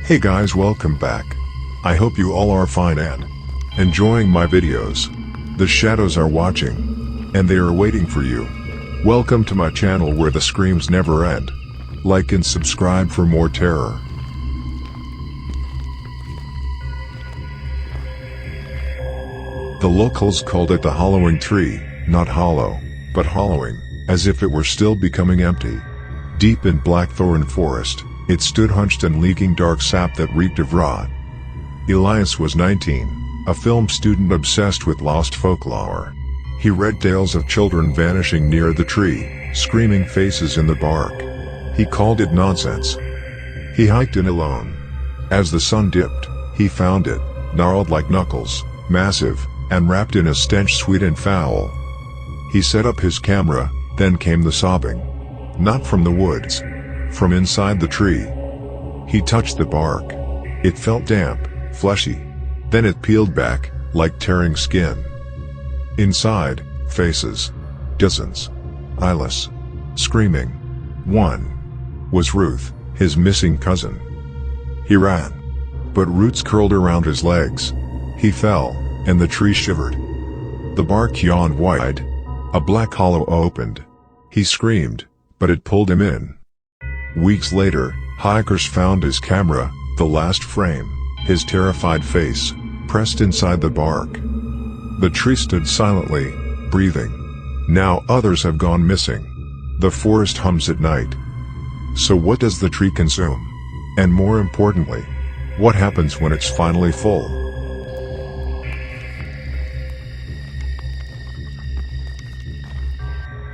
Hey guys, welcome back. I hope you all are fine and enjoying my videos. The shadows are watching, and they are waiting for you. Welcome to my channel where the screams never end. Like and subscribe for more terror. The locals called it the hollowing tree, not hollow, but hollowing, as if it were still becoming empty. Deep in blackthorn forest, it stood hunched and leaking dark sap that reeked of rot. Elias was 19, a film student obsessed with lost folklore. He read tales of children vanishing near the tree, screaming faces in the bark. He called it nonsense. He hiked in alone. As the sun dipped, he found it, gnarled like knuckles, massive, and wrapped in a stench sweet and foul. He set up his camera, then came the sobbing. Not from the woods. From inside the tree. He touched the bark. It felt damp, fleshy. Then it peeled back, like tearing skin. Inside, faces. Dozens. Eyeless. Screaming. One was Ruth, his missing cousin. He ran. But roots curled around his legs. He fell, and the tree shivered. The bark yawned wide. A black hollow opened. He screamed, but it pulled him in. Weeks later, hikers found his camera, the last frame, his terrified face, pressed inside the bark. The tree stood silently, breathing. Now others have gone missing. The forest hums at night. So what does the tree consume? And more importantly, what happens when it's finally full?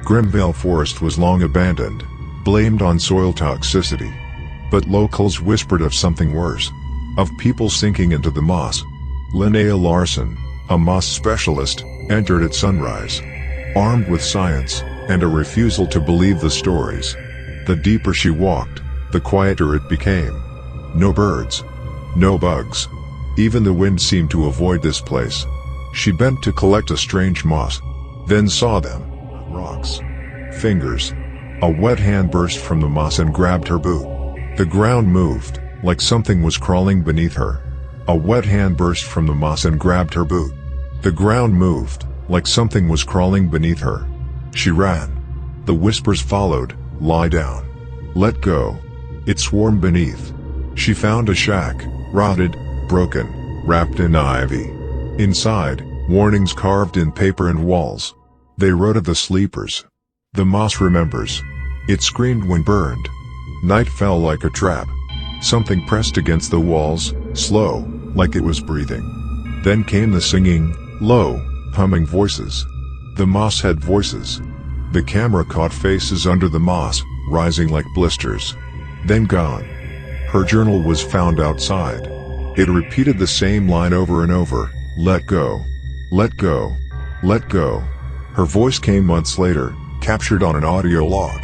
Grimvale Forest was long abandoned, blamed on soil toxicity. But locals whispered of something worse. Of people sinking into the moss. Linnea Larson, a moss specialist, entered at sunrise. Armed with science, and a refusal to believe the stories. The deeper she walked, the quieter it became. No birds. No bugs. Even the wind seemed to avoid this place. She bent to collect a strange moss. Then saw them. Rocks. Fingers. A wet hand burst from the moss and grabbed her boot. The ground moved, like something was crawling beneath her. A wet hand burst from the moss and grabbed her boot. The ground moved, like something was crawling beneath her. She ran. The whispers followed, "Lie down. Let go." It swarmed beneath. She found a shack, rotted, broken, wrapped in ivy. Inside, warnings carved in paper and walls. They wrote of the sleepers. The moss remembers. It screamed when burned. Night fell like a trap. Something pressed against the walls, slow, like it was breathing. Then came the singing, low, humming voices. The moss had voices. The camera caught faces under the moss, rising like blisters. Then gone. Her journal was found outside. It repeated the same line over and over, "Let go. Let go. Let go." Her voice came months later, captured on an audio log.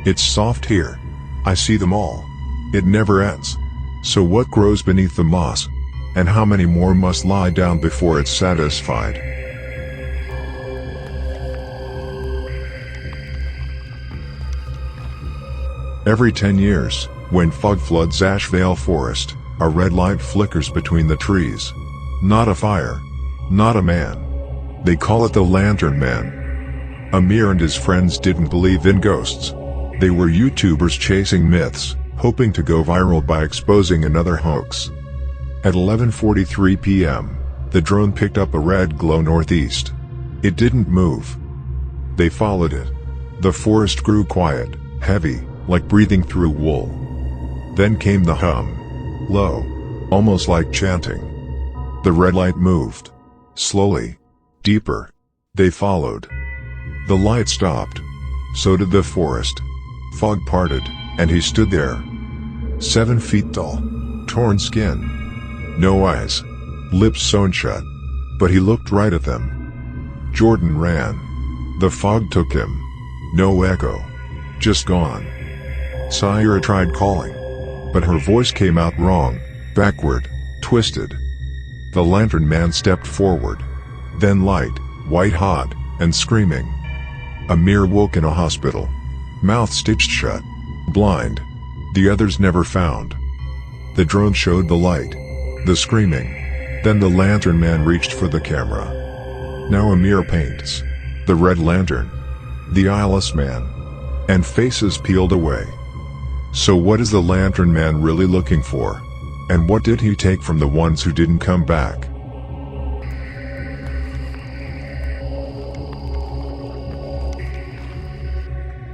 "It's soft here. I see them all. It never ends." So what grows beneath the moss? And how many more must lie down before it's satisfied? Every 10 years, when fog floods Ashvale Forest, a red light flickers between the trees. Not a fire. Not a man. They call it the Lantern Man. Amir and his friends didn't believe in ghosts. They were YouTubers chasing myths, hoping to go viral by exposing another hoax. At 11:43 p.m., the drone picked up a red glow northeast. It didn't move. They followed it. The forest grew quiet, heavy, like breathing through wool. Then came the hum. Low. Almost like chanting. The red light moved. Slowly. Deeper. They followed. The light stopped. So did the forest. Fog parted, and he stood there. 7 feet tall. Torn skin. No eyes. Lips sewn shut. But he looked right at them. Jordan ran. The fog took him. No echo. Just gone. Syra tried calling. But her voice came out wrong, backward, twisted. The Lantern Man stepped forward. Then light, white hot, and screaming. Amir woke in a hospital. Mouth stitched shut. Blind. The others never found. The drone showed the light, the screaming. Then the lantern man reached for the camera. Now Amir paints the red lantern, the eyeless man, and faces peeled away. So what is the lantern man really looking for? And what did he take from the ones who didn't come back?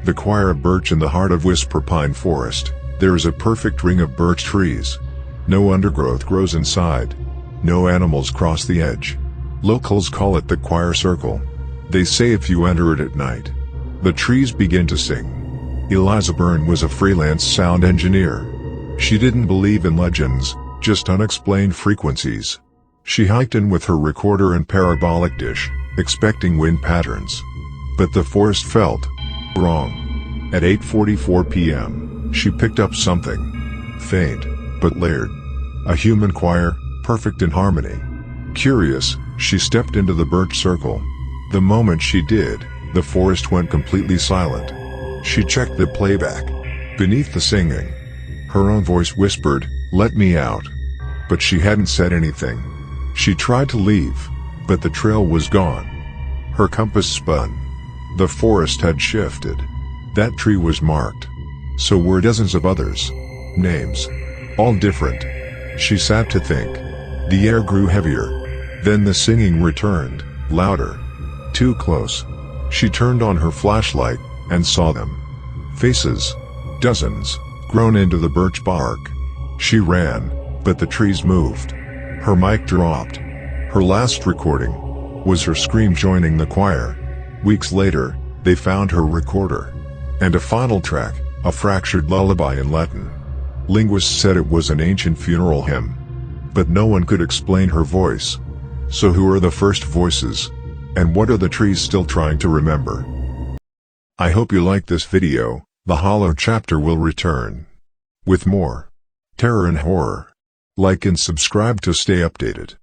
The choir of birch in the heart of Whisper Pine Forest. There is a perfect ring of birch trees. No undergrowth grows inside. No animals cross the edge. Locals call it the choir circle. They say if you enter it at night, the trees begin to sing. Eliza Byrne was a freelance sound engineer. She didn't believe in legends, just unexplained frequencies. She hiked in with her recorder and parabolic dish, expecting wind patterns. But the forest felt wrong. At 8:44 p.m., she picked up something. Faint, but layered. A human choir, perfect in harmony. Curious, she stepped into the birch circle. The moment she did, the forest went completely silent. She checked the playback. Beneath the singing, her own voice whispered, "Let me out." But she hadn't said anything. She tried to leave, but the trail was gone. Her compass spun. The forest had shifted. That tree was marked. So were dozens of others. Names. All different. She sat to think. The air grew heavier. Then the singing returned, louder. Too close. She turned on her flashlight, and saw them. Faces. Dozens. Grown into the birch bark. She ran, but the trees moved. Her mic dropped. Her last recording was her scream joining the choir. Weeks later, they found her recorder. And a final track, a fractured lullaby in Latin. Linguists said it was an ancient funeral hymn. But no one could explain her voice. So who are the first voices? And what are the trees still trying to remember? I hope you liked this video. The Hollow chapter will return with more terror and horror. Like and subscribe to stay updated.